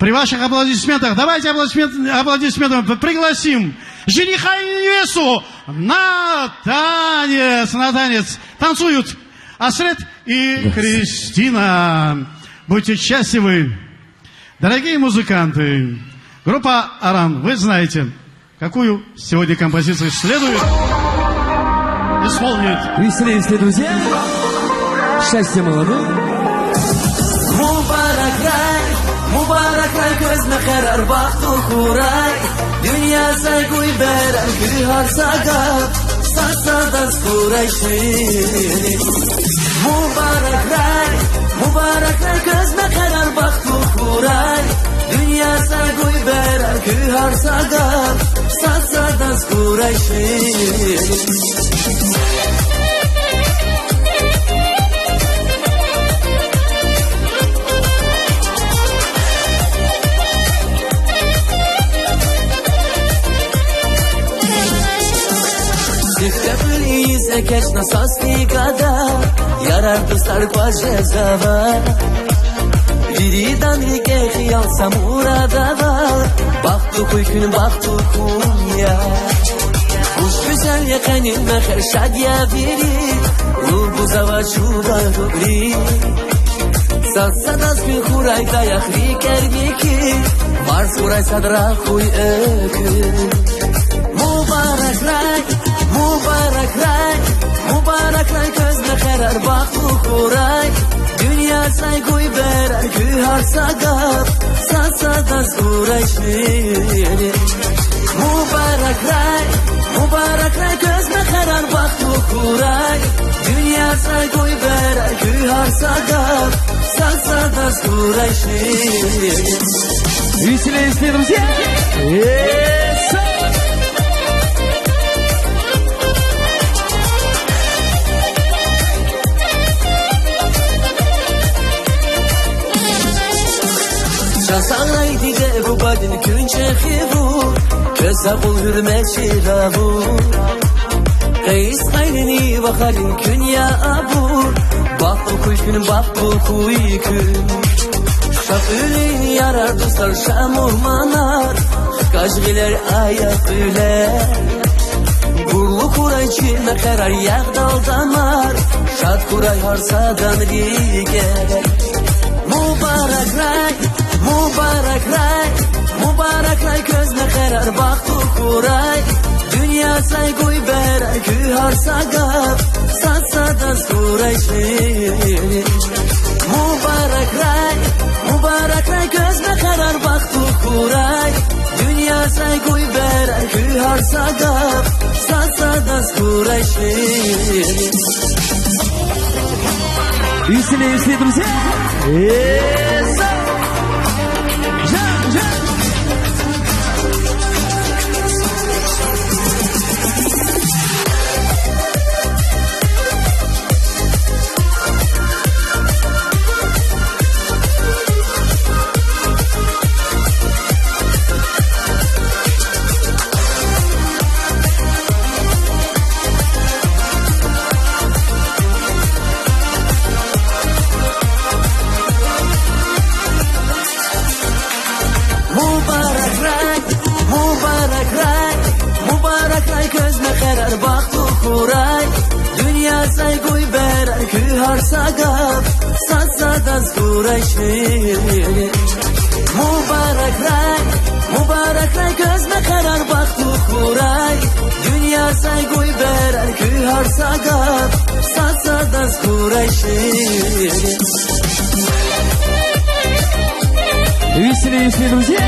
При ваших аплодисментах, давайте аплодисментом пригласим жениха и невесту на танец. Танцуют Асрет и Кристина. Будьте счастливы. Дорогие музыканты, группа Аран, вы знаете, какую сегодня композицию следует исполнить. Веселее, друзья. Счастья молодым. Mubarak rey gözme karar baktı kuray Dünya sayguy beren gühar sagat Satsa da skuray şirin Mubarak rey gözme karar baktı kuray Dünya sayguy beren gühar sagat Satsa da skuray şirin Keç nasasti kadar Yarar tuzlar pajezava Biridan rike khiyal samurada var Baktı kuykün baktı kunya Kuş güzel yakanin meher şadya biri Rubu zava çuba rubri Satsadas bin kuray dayak riker miki Mars kuray sadra kuy ökün Mubarak ray gözme karar baktı kuray Dünya sayguy berer gühar sagat Satsa da skuray şirin Mubarak ray gözme karar baktı kuray Dünya sayguy berer gühar sagat Satsa da skuray şirin Веселее, друзья. Şasanaydı de bu badin künçe khivu Kesakul hürmet şiravu Reis kaynini vakalin künya abu Bakbu kuykün bakbu kuykün Şakülün yarar dostlar şamurmanar Kajgiler ayak üler Gurlu kuray çilme karar yağdal damar Şad kuray harsadan riger Mubarak ray gözme karar baktı kuray Dünya sayguy berer gühar sagat Satsa da skuray şirin Mubarak ray gözme karar baktı kuray Dünya sayguy berer gühar sagat Satsa da skuray şirin Веселее, друзья. Mubarak ray gözme karar baktı kuray Dünya sayguy berer gühar sagat Satsa da skuray şirin Mubarak ray gözme karar baktı kuray Dünya sayguy berer gühar sagat Satsa da skuray şirin Веселее, друзья.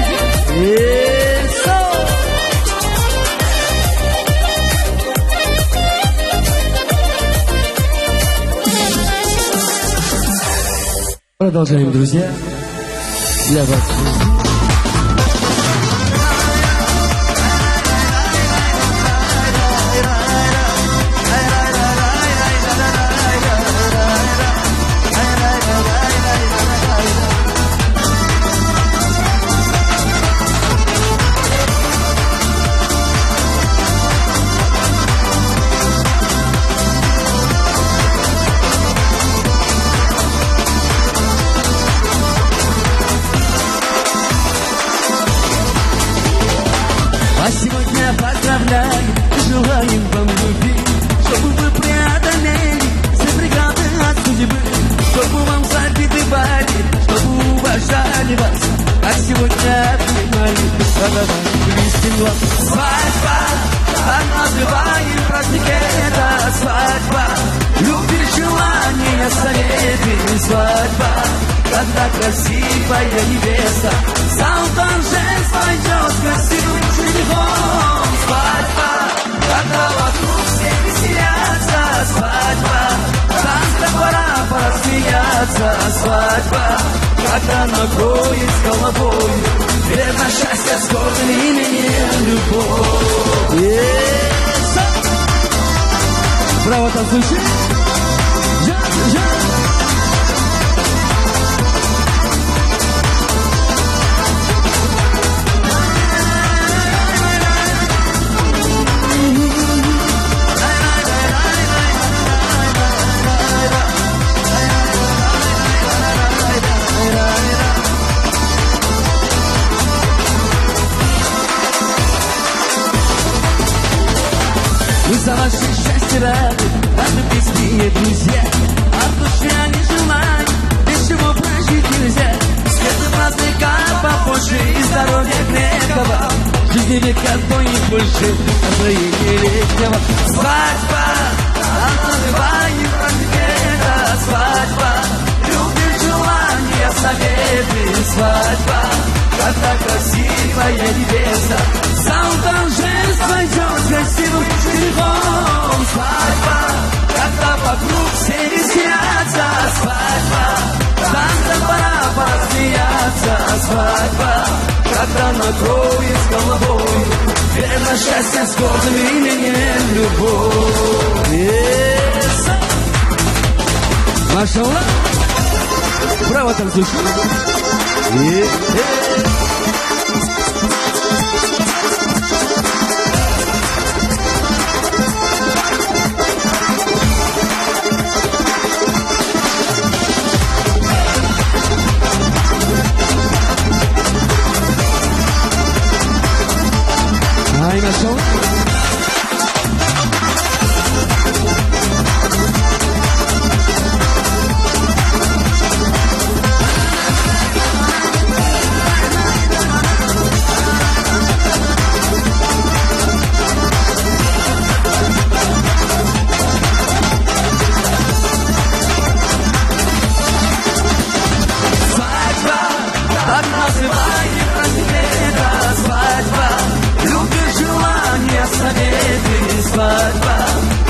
Продолжаем, друзья. Для вас. как сегодня обнимали, весен глаз. Свадьба, так называем праздник, это свадьба. Любишь желание, советы, свадьба. Когда красивая невеста в зал торжеств войдет с красивым женихом. Свадьба, когда вокруг все веселятся. Свадьба, танцем пора смеяться. Свадьба, когда накроет с головой верно счастье с гордым именем любовь. Браво, танцующие! Мы за ваше счастье рады, наши близкие друзья. От души они желают, без чего прожить нельзя. Светлых праздников побольше и здоровья крепкого. Жизни века то и больше, настроения летнего. Свадьба, называем праздник, это свадьба. Любишь желания, советы, свадьба. Когда красивая невеста в зал торжеств войдет с красивым женихом. Свадьба, когда вокруг все веселятся. Свадьба, танцем пора смеяться. Свадьба, когда накроет с головой верно счастье с гордым именем любовь. Машаллах! Браво, танцующие! Ай, нашел?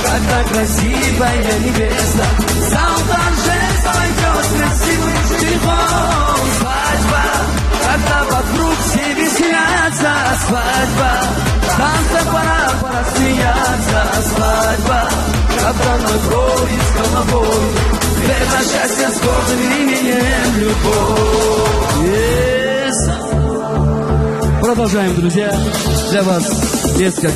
Когда красивая невеста в зал торжеств войдет с красивым женихом. Свадьба, когда вокруг все веселятся. Свадьба, танцем пора смеяться. Свадьба, когда накроет с головой верно счастье с гордым именем любовь. Продолжаем, друзья. Для вас несколько